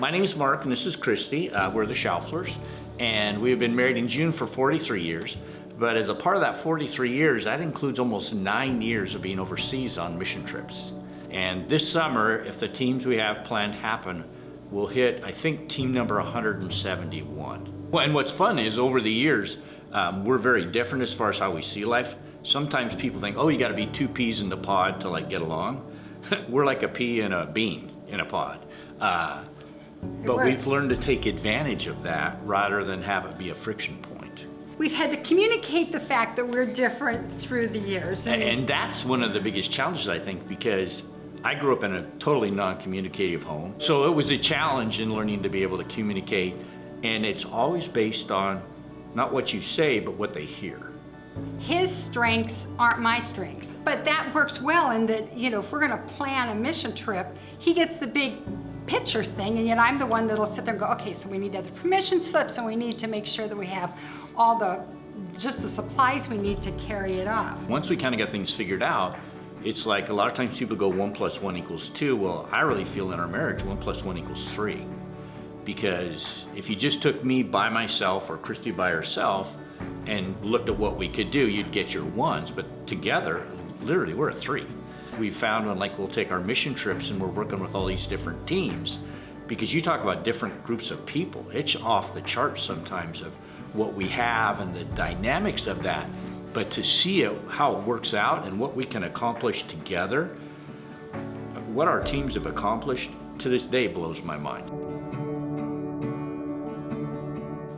My name is Mark and this is Kristy. We're the Schauflers, and we've been married in June for 43 years. But as a part of that 43 years, that includes almost 9 years of being overseas on mission trips. And this summer, if the teams we have planned happen, we'll hit, I think, team number 171. Well, and what's fun is over the years, we're very different as far as how we see life. Sometimes people think, oh, you gotta be 2 peas in the pod to like get along. We're like a pea and a bean in a pod. But we've learned to take advantage of that rather than have it be a friction point. We've had to communicate the fact that we're different through the years. And that's one of the biggest challenges, I think, because I grew up in a totally non-communicative home. So it was a challenge in learning to be able to communicate, and it's always based on not what you say, but what they hear. His strengths aren't my strengths, but that works well in that, if we're gonna plan a mission trip, he gets the big picture thing, and yet I'm the one that'll sit there and go, okay, so we need to have the permission slips, and we need to make sure that we have all the supplies we need to carry it off. Once we kind of got things figured out, it's like a lot of times people go 1 + 1 = 2. Well, I really feel in our marriage 1 + 1 = 3. Because if you just took me by myself or Kristy by herself and looked at what we could do, you'd get your 1s, but together, literally, we're a 3. We've found when we'll take our mission trips and we're working with all these different teams, because you talk about different groups of people, it's off the charts sometimes of what we have and the dynamics of that. But to see how it works out and what we can accomplish together, what our teams have accomplished to this day blows my mind.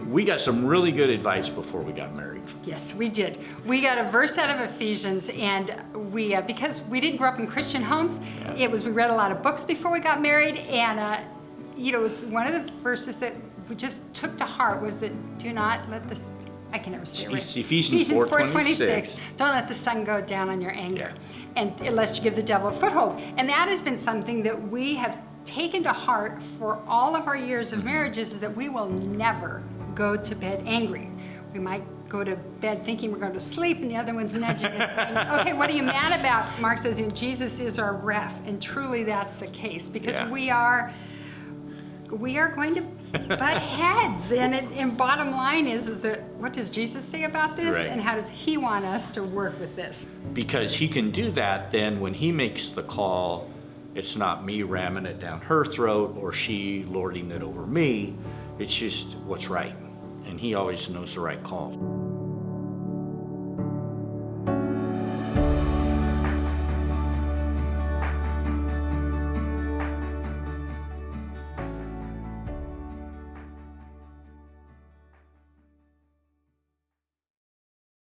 We got some really good advice before we got married. Yes, we did. We got a verse out of Ephesians, and we, because we didn't grow up in Christian homes, we read a lot of books before we got married, and it's one of the verses that we just took to heart was that do not let this, I can never say it right. It's Ephesians 4:26. Don't let the sun go down on your anger, and unless you give the devil a foothold. And that has been something that we have taken to heart for all of our years of marriages, is that we will never go to bed angry. We might go to bed thinking we're going to sleep, and the other one's nudging us saying, okay, what are you mad about? Mark says, Jesus is our ref, and truly that's the case, because we are going to butt heads, and bottom line is that what does Jesus say about this, and how does he want us to work with this? Because he can do that, then when he makes the call, it's not me ramming it down her throat or she lording it over me. It's just what's right. And he always knows the right call.